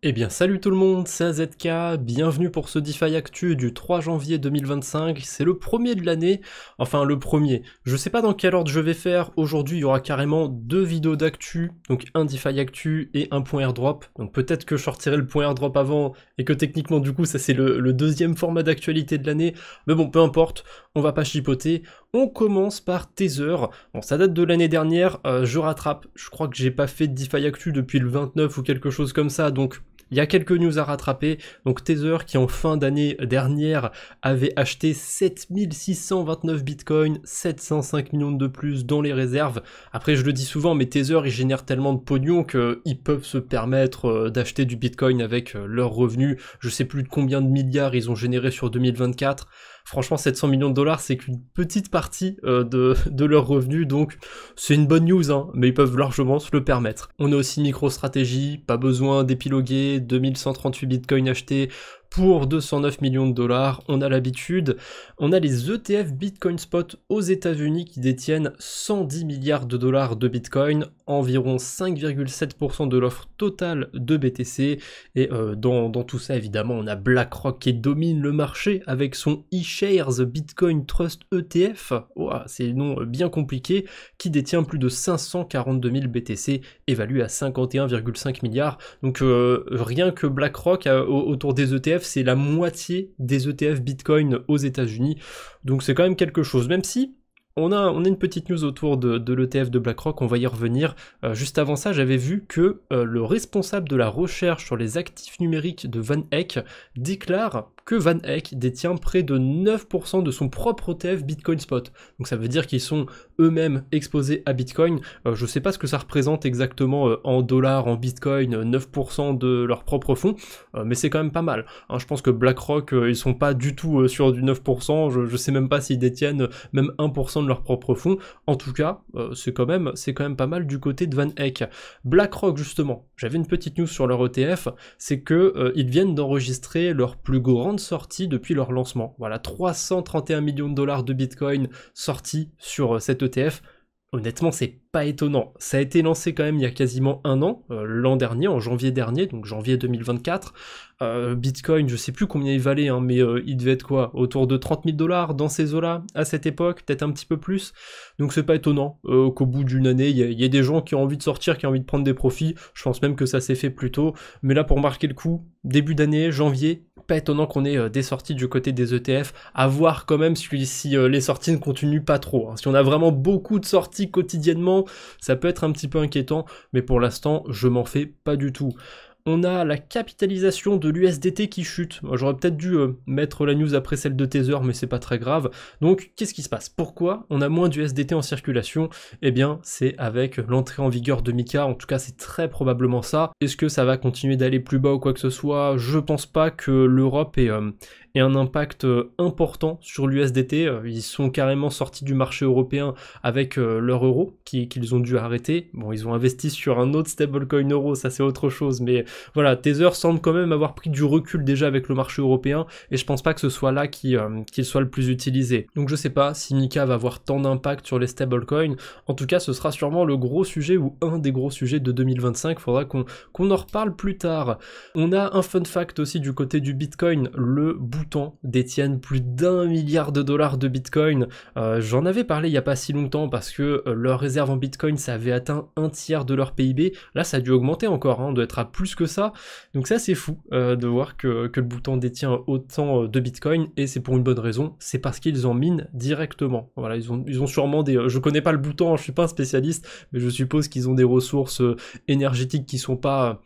Eh bien salut tout le monde, c'est AZK, bienvenue pour ce DeFi Actu du 3 janvier 2025, c'est le premier de l'année, enfin le premier, je sais pas dans quel ordre je vais faire, aujourd'hui il y aura carrément deux vidéos d'actu, donc un DeFi Actu et un point airdrop, donc peut-être que je sortirai le point airdrop avant, et que techniquement du coup ça c'est le deuxième format d'actualité de l'année, mais bon peu importe, on va pas chipoter, on commence par Tether, bon ça date de l'année dernière, je rattrape, je crois que j'ai pas fait de DeFi Actu depuis le 29 ou quelque chose comme ça, donc il y a quelques news à rattraper, donc Tether qui en fin d'année dernière avait acheté 7629 bitcoins, 705 millions de plus dans les réserves. Après je le dis souvent, mais Tether ils génèrent tellement de pognon qu'ils peuvent se permettre d'acheter du bitcoin avec leurs revenus. Je sais plus de combien de milliards ils ont généré sur 2024. Franchement 700 millions de dollars c'est qu'une petite partie de leurs revenus, donc c'est une bonne news, hein, mais ils peuvent largement se le permettre. On a aussi MicroStrategy, pas besoin d'épiloguer, 2138 bitcoins achetés pour 209 millions de dollars, on a l'habitude. On a les ETF Bitcoin Spot aux États-Unis qui détiennent 110 milliards de dollars de bitcoin, environ 5,7% de l'offre totale de BTC. Et dans tout ça, évidemment, on a BlackRock qui domine le marché avec son eShares Bitcoin Trust ETF, ouah, c'est nom bien compliqué, qui détient plus de 542 000 BTC, évalué à 51,5 milliards. Donc rien que BlackRock autour des ETF, c'est la moitié des ETF Bitcoin aux États-Unis. Donc c'est quand même quelque chose, même si on a une petite news autour de l'ETF de BlackRock, on va y revenir. Juste avant ça, j'avais vu que le responsable de la recherche sur les actifs numériques de Van Eck déclare que Van Eck détient près de 9% de son propre ETF Bitcoin Spot. Donc ça veut dire qu'ils sont eux-mêmes exposés à Bitcoin. Je sais pas ce que ça représente exactement en dollars, en Bitcoin, 9% de leur propre fonds, mais c'est quand même pas mal. Hein, je pense que BlackRock, ils sont pas du tout sur du 9%, je sais même pas s'ils détiennent même 1% de leur propre fonds. En tout cas, c'est quand même pas mal du côté de Van Eck. BlackRock, justement, j'avais une petite news sur leur ETF, c'est que ils viennent d'enregistrer leur plus grande sortie depuis leur lancement. Voilà, 331 millions de dollars de Bitcoin sortis sur cet ETF. Honnêtement, c'est pas étonnant. Ça a été lancé quand même il y a quasiment un an, l'an dernier, en janvier dernier, donc janvier 2024. Bitcoin, je sais plus combien il valait, hein, mais il devait être quoi, autour de 30 000 dollars dans ces eaux-là, à cette époque, peut-être un petit peu plus. Donc c'est pas étonnant qu'au bout d'une année, il y ait des gens qui ont envie de sortir, qui ont envie de prendre des profits. Je pense même que ça s'est fait plus tôt. Mais là, pour marquer le coup, début d'année, janvier, pas étonnant qu'on ait des sorties du côté des ETF, à voir quand même si les sorties ne continuent pas trop. Hein. Si on a vraiment beaucoup de sorties quotidiennement, ça peut être un petit peu inquiétant, mais pour l'instant, je m'en fais pas du tout. On a la capitalisation de l'USDT qui chute. J'aurais peut-être dû mettre la news après celle de Tether, mais c'est pas très grave. Donc, qu'est-ce qui se passe? Pourquoi on a moins d'USDT en circulation? Eh bien, c'est avec l'entrée en vigueur de MiCA. En tout cas, c'est très probablement ça. Est-ce que ça va continuer d'aller plus bas ou quoi que ce soit? Je pense pas que l'Europe ait un impact important sur l'USDT. Ils sont carrément sortis du marché européen avec leur euro qu'ils ont dû arrêter. Bon, ils ont investi sur un autre stablecoin euro, ça c'est autre chose, mais voilà, Tether semble quand même avoir pris du recul déjà avec le marché européen, et je pense pas que ce soit là qu'il soit le plus utilisé. Donc je sais pas si MiCA va avoir tant d'impact sur les stablecoins. En tout cas, ce sera sûrement le gros sujet, ou un des gros sujets de 2025, faudra qu'on en reparle plus tard. On a un fun fact aussi du côté du Bitcoin, le Bhoutan détiennent plus d'1 milliard de dollars de Bitcoin. J'en avais parlé il y a pas si longtemps parce que leur réserve en Bitcoin, ça avait atteint un tiers de leur PIB. Là, ça a dû augmenter encore, hein, on doit être à plus que ça. Donc ça, c'est fou de voir que le Bhoutan détient autant de Bitcoin, et c'est pour une bonne raison, c'est parce qu'ils en minent directement. Voilà, ils ont sûrement des... je connais pas le Bhoutan, je suis pas un spécialiste, mais je suppose qu'ils ont des ressources énergétiques qui sont pas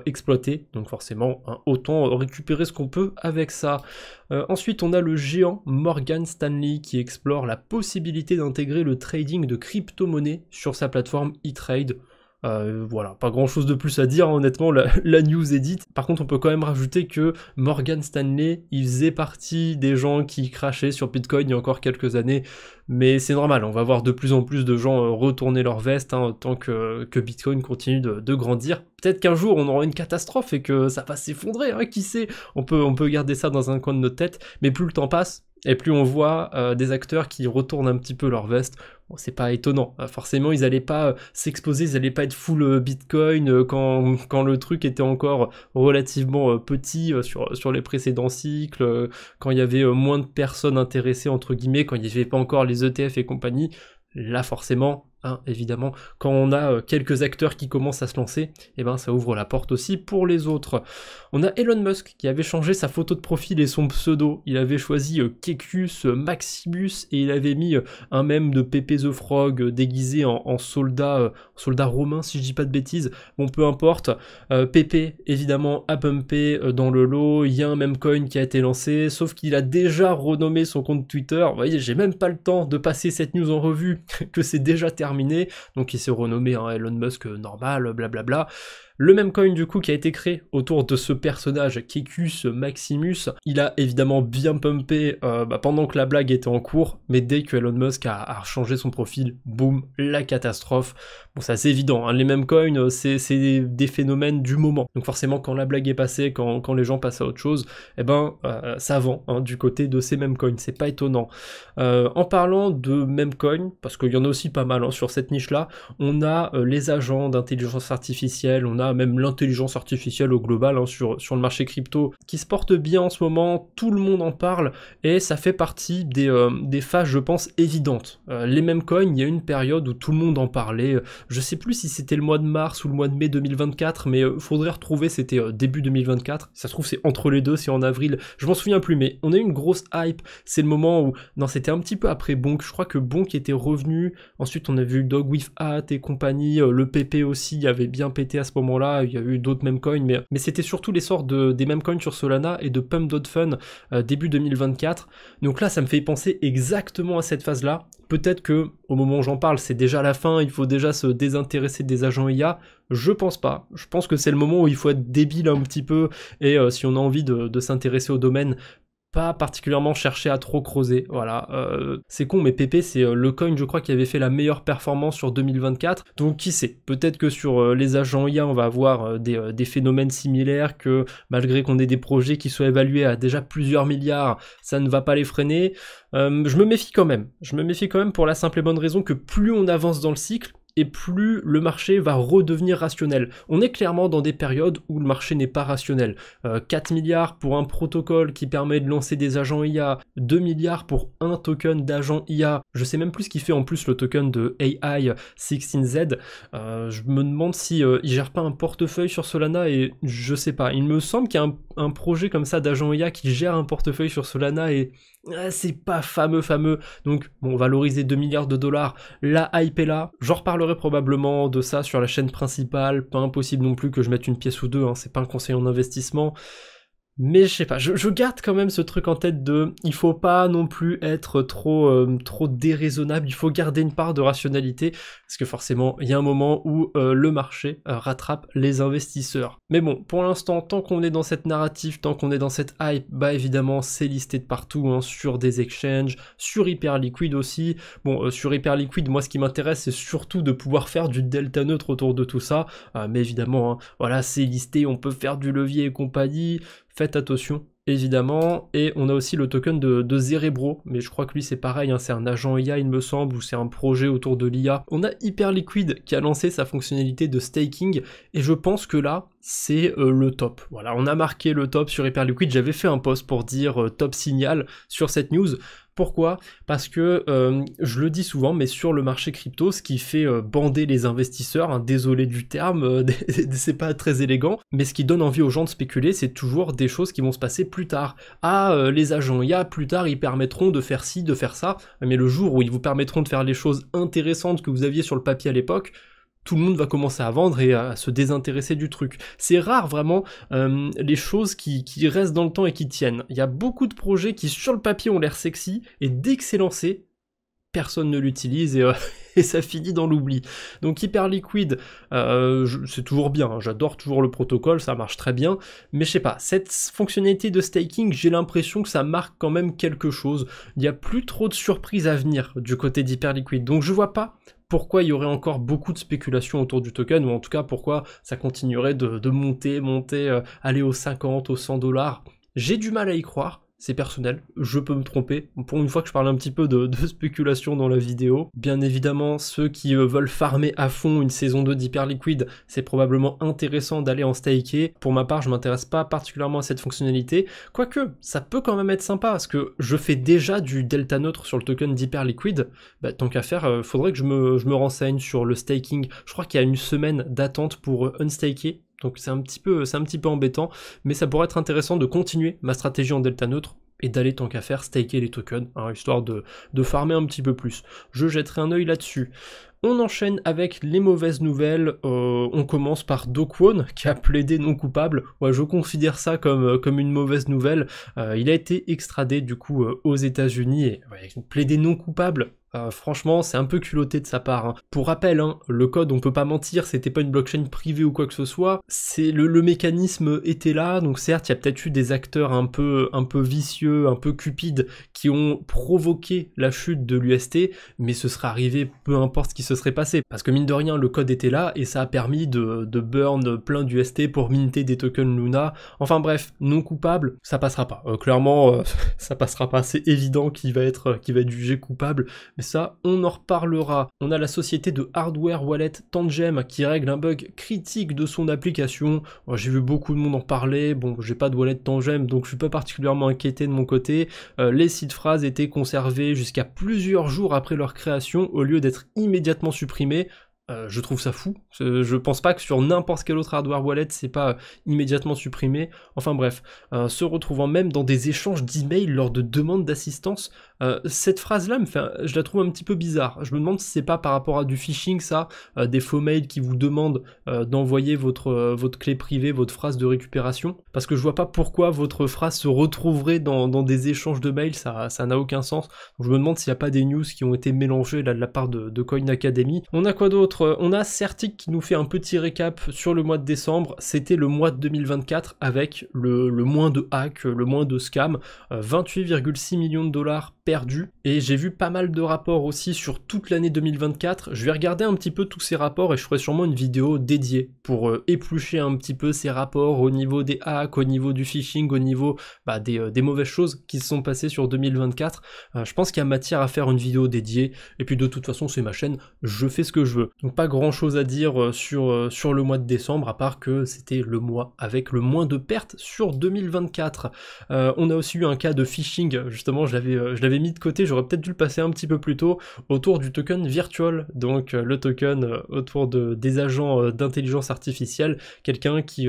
exploité, donc forcément autant récupérer ce qu'on peut avec ça. Ensuite on a le géant Morgan Stanley qui explore la possibilité d'intégrer le trading de crypto-monnaies sur sa plateforme eTrade. Voilà, pas grand chose de plus à dire, hein, honnêtement, la news est dite. Par contre, on peut quand même rajouter que Morgan Stanley, il faisait partie des gens qui crachaient sur Bitcoin il y a encore quelques années, mais c'est normal, on va voir de plus en plus de gens retourner leur veste, hein, tant que Bitcoin continue de grandir. Peut-être qu'un jour, on aura une catastrophe et que ça va s'effondrer, hein, qui sait, on peut garder ça dans un coin de notre tête, mais plus le temps passe, et plus on voit des acteurs qui retournent un petit peu leur veste. Bon, c'est pas étonnant, forcément ils allaient pas s'exposer, ils allaient pas être full Bitcoin quand le truc était encore relativement petit sur les précédents cycles, quand il y avait moins de personnes intéressées entre guillemets, quand il n'y avait pas encore les ETF et compagnie. Là forcément, évidemment, quand on a quelques acteurs qui commencent à se lancer, et ben ça ouvre la porte aussi pour les autres. On a Elon Musk qui avait changé sa photo de profil et son pseudo. Il avait choisi Kekus Maximus et il avait mis un mème de Pepe the Frog déguisé en soldat romain, si je dis pas de bêtises. Bon, peu importe. Pepe, évidemment, a pumpé dans le lot. Il y a un meme coin qui a été lancé, sauf qu'il a déjà renommé son compte Twitter. Vous voyez, j'ai même pas le temps de passer cette news en revue que c'est déjà terminé. Donc il s'est renommé Elon Musk normal, blablabla. Le même coin du coup qui a été créé autour de ce personnage Kekus Maximus, il a évidemment bien pumpé pendant que la blague était en cours, mais dès que Elon Musk a changé son profil, boum, la catastrophe. Bon, ça c'est évident, les mêmes coins, c'est des phénomènes du moment. Donc forcément quand la blague est passée, quand les gens passent à autre chose, ça vend du côté de ces mêmes coins, c'est pas étonnant. En parlant de mêmes coins, parce qu'il y en a aussi pas mal sur cette niche-là, on a les agents d'intelligence artificielle, on a même l'intelligence artificielle au global sur le marché crypto qui se porte bien en ce moment, tout le monde en parle et ça fait partie des phases je pense évidentes. Les mêmes coins, il y a une période où tout le monde en parlait, je sais plus si c'était le mois de mars ou le mois de mai 2024 mais faudrait retrouver, c'était début 2024, ça se trouve c'est entre les deux, c'est en avril, je m'en souviens plus mais on a eu une grosse hype, c'est le moment où, non c'était un petit peu après Bonk, je crois que Bonk était revenu, ensuite on a vu Dog with Hat et compagnie, le PP aussi avait bien pété à ce moment-là, il y a eu d'autres meme coins, mais c'était surtout l'essor des meme coins sur Solana et de Pump.Fun début 2024. Donc là, ça me fait penser exactement à cette phase-là. Peut-être que au moment où j'en parle, c'est déjà la fin, il faut déjà se désintéresser des agents IA. Je pense pas. Je pense que c'est le moment où il faut être débile un petit peu et si on a envie de s'intéresser au domaine, pas particulièrement chercher à trop creuser, voilà. C'est con, mais PP, c'est le coin, je crois, qui avait fait la meilleure performance sur 2024, donc qui sait, peut-être que sur les agents IA, on va avoir des phénomènes similaires, que malgré qu'on ait des projets qui soient évalués à déjà plusieurs milliards, ça ne va pas les freiner. Je me méfie quand même pour la simple et bonne raison que plus on avance dans le cycle, et plus le marché va redevenir rationnel. On est clairement dans des périodes où le marché n'est pas rationnel. 4 milliards pour un protocole qui permet de lancer des agents IA, 2 milliards pour un token d'agent IA, je sais même plus ce qu'il fait en plus le token de AI 16Z, je me demande si il gère pas un portefeuille sur Solana et je sais pas, il me semble qu'il y a un projet comme ça d'agent IA qui gère un portefeuille sur Solana et c'est pas fameux, donc bon, valoriser 2 milliards de dollars, la hype est là, j'en reparlerai probablement de ça sur la chaîne principale, pas impossible non plus que je mette une pièce ou deux, c'est pas un conseil en investissement, mais je sais pas, je garde quand même ce truc en tête il faut pas non plus être trop déraisonnable, il faut garder une part de rationalité, parce que forcément, il y a un moment où le marché rattrape les investisseurs. Mais bon, pour l'instant, tant qu'on est dans cette narrative, tant qu'on est dans cette hype, évidemment, c'est listé de partout, sur des exchanges, sur Hyperliquid aussi. Bon, sur Hyperliquid, moi, ce qui m'intéresse, c'est surtout de pouvoir faire du delta neutre autour de tout ça, mais évidemment, voilà, c'est listé, on peut faire du levier et compagnie. Faites attention, évidemment, et on a aussi le token de Zerebro, mais je crois que lui c'est pareil, c'est un agent IA il me semble, ou c'est un projet autour de l'IA. On a Hyperliquid qui a lancé sa fonctionnalité de staking, et je pense que là, c'est le top. Voilà, on a marqué le top sur Hyperliquid, j'avais fait un post pour dire top signal sur cette news. Pourquoi ? Parce que, je le dis souvent, mais sur le marché crypto, ce qui fait bander les investisseurs, désolé du terme, c'est pas très élégant, mais ce qui donne envie aux gens de spéculer, c'est toujours des choses qui vont se passer plus tard. Les agents IA, plus tard, ils permettront de faire ci, de faire ça, mais le jour où ils vous permettront de faire les choses intéressantes que vous aviez sur le papier à l'époque, tout le monde va commencer à vendre et à se désintéresser du truc. C'est rare vraiment les choses qui restent dans le temps et qui tiennent. Il y a beaucoup de projets qui sur le papier ont l'air sexy et dès que c'est lancé, personne ne l'utilise et ça finit dans l'oubli. Donc Hyperliquid, c'est toujours bien, j'adore toujours le protocole, ça marche très bien, mais je sais pas, cette fonctionnalité de staking, j'ai l'impression que ça marque quand même quelque chose. Il n'y a plus trop de surprises à venir du côté d'Hyperliquid, donc je vois pas pourquoi il y aurait encore beaucoup de spéculation autour du token, ou en tout cas pourquoi ça continuerait de monter, aller aux 50, aux 100 dollars. J'ai du mal à y croire, c'est personnel, je peux me tromper, pour une fois que je parle un petit peu de spéculation dans la vidéo. Bien évidemment, ceux qui veulent farmer à fond une saison 2 d'Hyperliquid, c'est probablement intéressant d'aller en staker. Pour ma part, je m'intéresse pas particulièrement à cette fonctionnalité, quoique ça peut quand même être sympa, parce que je fais déjà du delta neutre sur le token d'Hyperliquid, bah, tant qu'à faire, faudrait que je me renseigne sur le staking. Je crois qu'il y a une semaine d'attente pour unstaker, donc c'est un petit peu embêtant, mais ça pourrait être intéressant de continuer ma stratégie en delta neutre et d'aller tant qu'à faire staker les tokens, hein, histoire de farmer un petit peu plus. Je jetterai un œil là-dessus. On enchaîne avec les mauvaises nouvelles, on commence par Do Kwon qui a plaidé non coupable. Ouais, je considère ça comme une mauvaise nouvelle. Il a été extradé du coup aux États-Unis et ouais, plaidé non coupable. Franchement, c'est un peu culotté de sa part. Hein. Pour rappel, hein, le code, on peut pas mentir, c'était pas une blockchain privée ou quoi que ce soit. C'est le mécanisme était là, donc certes, il y a peut-être eu des acteurs un peu vicieux, un peu cupides, qui ont provoqué la chute de l'UST, mais ce serait arrivé peu importe ce qui se serait passé. Parce que mine de rien, le code était là et ça a permis de burn plein d'UST pour minter des tokens Luna. Enfin bref, non coupable, ça passera pas. Clairement, ça passera pas. C'est évident qu'il va être jugé coupable. Mais ça, on en reparlera. On a la société de hardware wallet Tangem qui règle un bug critique de son application. J'ai vu beaucoup de monde en parler. Bon, j'ai pas de wallet Tangem, donc je suis pas particulièrement inquiété de mon côté. Les seed phrases étaient conservées jusqu'à plusieurs jours après leur création au lieu d'être immédiatement supprimées. Je trouve ça fou, je pense pas que sur n'importe quel autre hardware wallet c'est pas immédiatement supprimé, enfin bref, se retrouvant même dans des échanges d'emails lors de demandes d'assistance, cette phrase là je la trouve un petit peu bizarre, je me demande si c'est pas par rapport à du phishing ça, des faux mails qui vous demandent d'envoyer votre clé privée, votre phrase de récupération, parce que je vois pas pourquoi votre phrase se retrouverait dans des échanges de mails, ça n'a aucun sens, donc je me demande s'il n'y a pas des news qui ont été mélangées là de la part de Coin Academy. On a quoi d'autre? On a Certic qui nous fait un petit récap sur le mois de décembre, c'était le mois de 2024 avec le moins de hack, le moins de scam, 28,6 millions de dollars perdus, et j'ai vu pas mal de rapports aussi sur toute l'année 2024, je vais regarder un petit peu tous ces rapports et je ferai sûrement une vidéo dédiée pour éplucher un petit peu ces rapports au niveau des hacks, au niveau du phishing, au niveau des mauvaises choses qui se sont passées sur 2024, je pense qu'il y a matière à faire une vidéo dédiée, et puis de toute façon c'est ma chaîne, je fais ce que je veux. Donc pas grand chose à dire sur le mois de décembre, à part que c'était le mois avec le moins de pertes sur 2024. On a aussi eu un cas de phishing, justement je l'avais mis de côté, j'aurais peut-être dû le passer un petit peu plus tôt, autour du token virtual, donc le token autour des agents d'intelligence artificielle, quelqu'un qui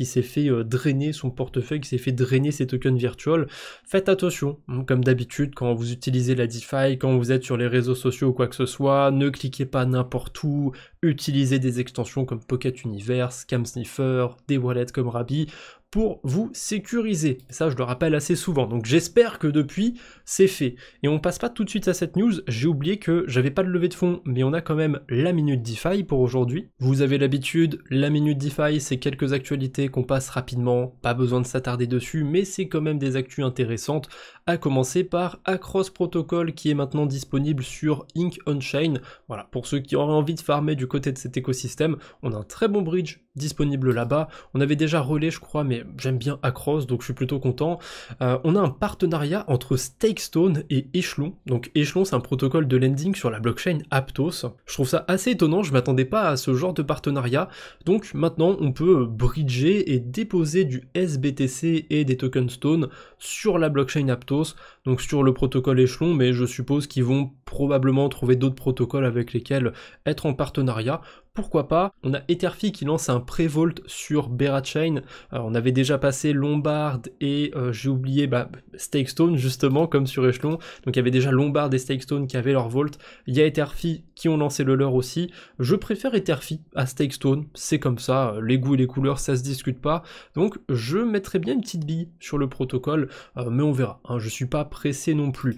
s'est fait drainer son portefeuille, qui s'est fait drainer ses tokens virtual. Faites attention, comme d'habitude, quand vous utilisez la DeFi, quand vous êtes sur les réseaux sociaux ou quoi que ce soit, ne cliquez pas n'importe où, utilisez des extensions comme Pocket Universe, Scam Sniffer, des wallets comme Rabby, pour vous sécuriser. Ça, je le rappelle assez souvent. Donc j'espère que depuis, c'est fait. Et on passe pas tout de suite à cette news. J'ai oublié que j'avais pas de levée de fonds, mais on a quand même la Minute DeFi pour aujourd'hui. Vous avez l'habitude, la Minute DeFi, c'est quelques actualités qu'on passe rapidement. Pas besoin de s'attarder dessus, mais c'est quand même des actus intéressantes. À commencer par Across Protocol, qui est maintenant disponible sur Ink On-Chain. Voilà, pour ceux qui auraient envie de farmer du côté de cet écosystème, on a un très bon bridge disponible là-bas. On avait déjà Relais, je crois, mais j'aime bien Across, donc je suis plutôt content. On a un partenariat entre Stakestone et Echelon. Donc Echelon, c'est un protocole de lending sur la blockchain Aptos. Je trouve ça assez étonnant, je m'attendais pas à ce genre de partenariat. Donc maintenant, on peut bridger et déposer du SBTC et des tokens Stone sur la blockchain Aptos, donc sur le protocole Echelon, mais je suppose qu'ils vont probablement trouver d'autres protocoles avec lesquels être en partenariat. Pourquoi pas? On a Etherfi qui lance un pré-vault sur Berachain. On avait déjà passé Lombard et j'ai oublié Stakestone justement comme sur Echelon. Donc il y avait déjà Lombard et Stakestone qui avaient leur vault. Il y a Etherfi qui ont lancé le leur aussi. Je préfère Etherfi à Stakestone, c'est comme ça, les goûts et les couleurs ça se discute pas. Donc je mettrai bien une petite bille sur le protocole, mais on verra. Hein, je suis pas pressé non plus.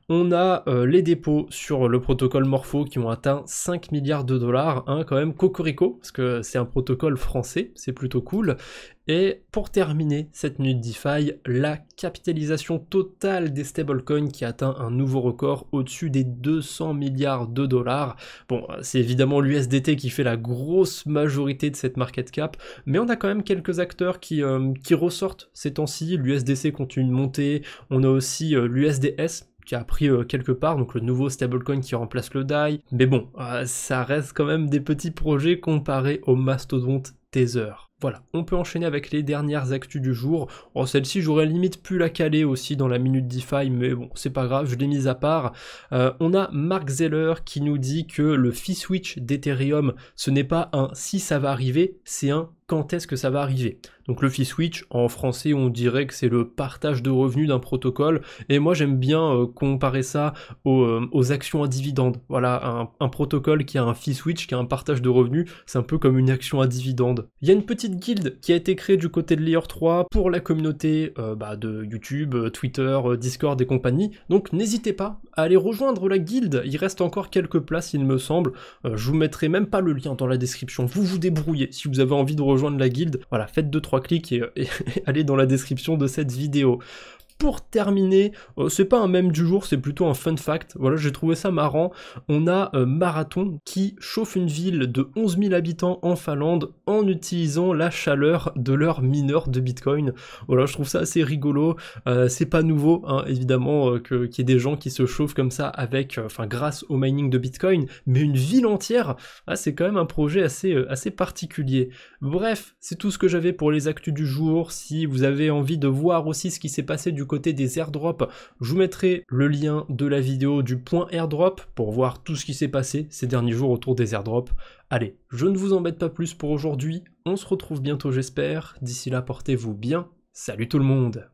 On a les dépôts sur le protocole Morpho qui ont atteint 5 milliards de dollars, hein, quand même cocorico, parce que c'est un protocole français, c'est plutôt cool. Et pour terminer cette minute DeFi, la capitalisation totale des stablecoins qui atteint un nouveau record au-dessus des 200 milliards de dollars. Bon, c'est évidemment l'USDT qui fait la grosse majorité de cette market cap, mais on a quand même quelques acteurs qui ressortent ces temps-ci. L'USDC continue de monter, on a aussi l'USDS, qui a pris quelque part, donc le nouveau stablecoin qui remplace le DAI. Mais bon, ça reste quand même des petits projets comparés au mastodonte Tether. Voilà, on peut enchaîner avec les dernières actus du jour. Oh, celle-ci, j'aurais limite pu la caler aussi dans la minute DeFi, mais bon, c'est pas grave, je l'ai mise à part. On a Mark Zeller qui nous dit que le fee switch d'Ethereum, ce n'est pas un si ça va arriver, c'est un quand est-ce que ça va arriver. Donc le fee switch, en français, on dirait que c'est le partage de revenus d'un protocole, et moi j'aime bien comparer ça aux actions à dividendes. Voilà, un protocole qui a un fee switch, qui a un partage de revenus, c'est un peu comme une action à dividendes. Il y a une petite guilde qui a été créée du côté de Layer 3 pour la communauté de YouTube, Twitter, Discord et compagnie, donc n'hésitez pas à aller rejoindre la guilde, il reste encore quelques places il me semble, je vous mettrai même pas le lien dans la description, vous vous débrouillez, si vous avez envie de rejoindre la guilde, voilà, faites 2-3 clics et allez dans la description de cette vidéo. Pour terminer, c'est pas un mème du jour, c'est plutôt un fun fact, voilà, j'ai trouvé ça marrant. On a Marathon qui chauffe une ville de 11 000 habitants en Finlande en utilisant la chaleur de leurs mineurs de Bitcoin. Voilà, je trouve ça assez rigolo, c'est pas nouveau, hein, évidemment, qu'il y ait des gens qui se chauffent comme ça avec, grâce au mining de Bitcoin, mais une ville entière, c'est quand même un projet assez particulier. Bref, c'est tout ce que j'avais pour les actus du jour. Si vous avez envie de voir aussi ce qui s'est passé du côté des airdrops, je vous mettrai le lien de la vidéo du point airdrop pour voir tout ce qui s'est passé ces derniers jours autour des airdrops. Allez, je ne vous embête pas plus pour aujourd'hui, on se retrouve bientôt j'espère, d'ici là portez-vous bien, salut tout le monde!